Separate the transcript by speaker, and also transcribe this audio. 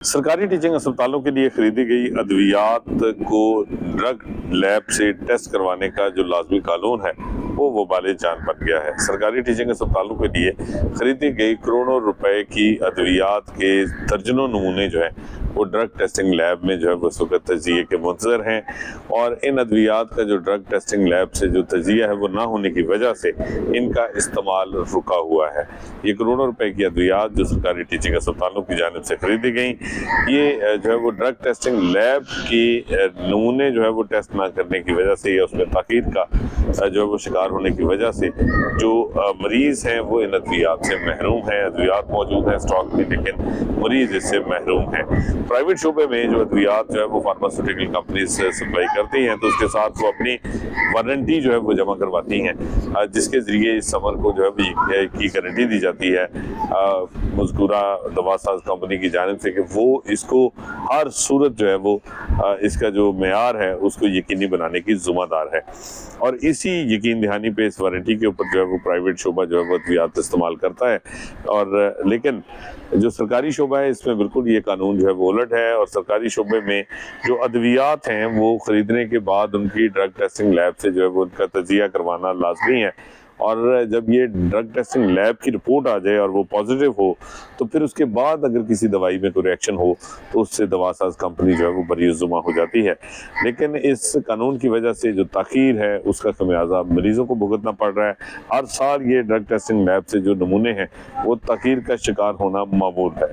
Speaker 1: सरकारी टीचिंग अस्पतालों के लिए खरीदी गई अद्वियात को ड्रग लैब से टेस्ट करवाने का जो लाजमी कानून है वो वबाले जान बन गया है। सरकारी टीचिंग अस्पतालों के लिए खरीदी गई करोड़ों रुपए की अद्वियात के दर्जनों नमूने जो है वो ड्रग टेस्टिंग लैब में जो है उस वक्त तजिए के मुंतज़र हैं, और इन अद्वियात का जो ड्रग टेस्टिंग लैब से जो तजिया है वो ना होने की वजह से इनका इस्तेमाल रुका हुआ है। ये करोड़ों रुपए की अद्वियात जो सरकारी टीचिंग अस्पतालों की जानिब से खरीदी गई, ये जो है वो ड्रग टेस्टिंग लैब की नमूने जो है वो टेस्ट ना करने की वजह से या उसमें ताख़ीर का जो है वो शिकार होने की वजह से जो मरीज़ हैं वो इन अद्वियात से महरूम हैं। अद्वियात मौजूद हैं स्टॉक में, लेकिन मरीज़ इससे महरूम हैं। प्राइवेट शोबे में जो अद्वियात जो है वो फार्मास्यूटिकल कंपनी से सप्लाई करती हैं, तो उसके साथ वो अपनी वारंटी जो है वो जमा करवाती हैं, जिसके ज़रिए इस समर को जो है की गारंटी दी जाती है मज़कूरा दवासाज कंपनी की जानिब से कि वो इसको हर सूरत जो है वो इसका जो मेयार है उसको यकीनी बनाने की ज़िम्मेदार है। और इसी यकीन दहानी पे इस वारंटी के ऊपर जो है वो प्राइवेट शोबा जो है वो अद्वियात इस्तेमाल करता है, और लेकिन जो सरकारी शोबा है इसमें बिल्कुल ये कानून जो है वो उलट है। और सरकारी शोबे में जो अद्वियात हैं वो ख़रीदने के बाद उनकी ड्रग टेस्टिंग लैब से जो है वो उनका तजिया करवाना लाजमी है, और जब ये ड्रग टेस्टिंग लैब की रिपोर्ट आ जाए और वो पॉजिटिव हो तो फिर उसके बाद अगर किसी दवाई में कोई रिएक्शन हो तो उससे दवासाज कंपनी जो है वो बरीजुमा हो जाती है। लेकिन इस कानून की वजह से जो ताख़ीर है उसका खमियाजा मरीज़ों को भुगतना पड़ रहा है। हर साल ये ड्रग टेस्टिंग लैब से जो नमूने हैं वो ताख़ीर का शिकार होना मामूल है।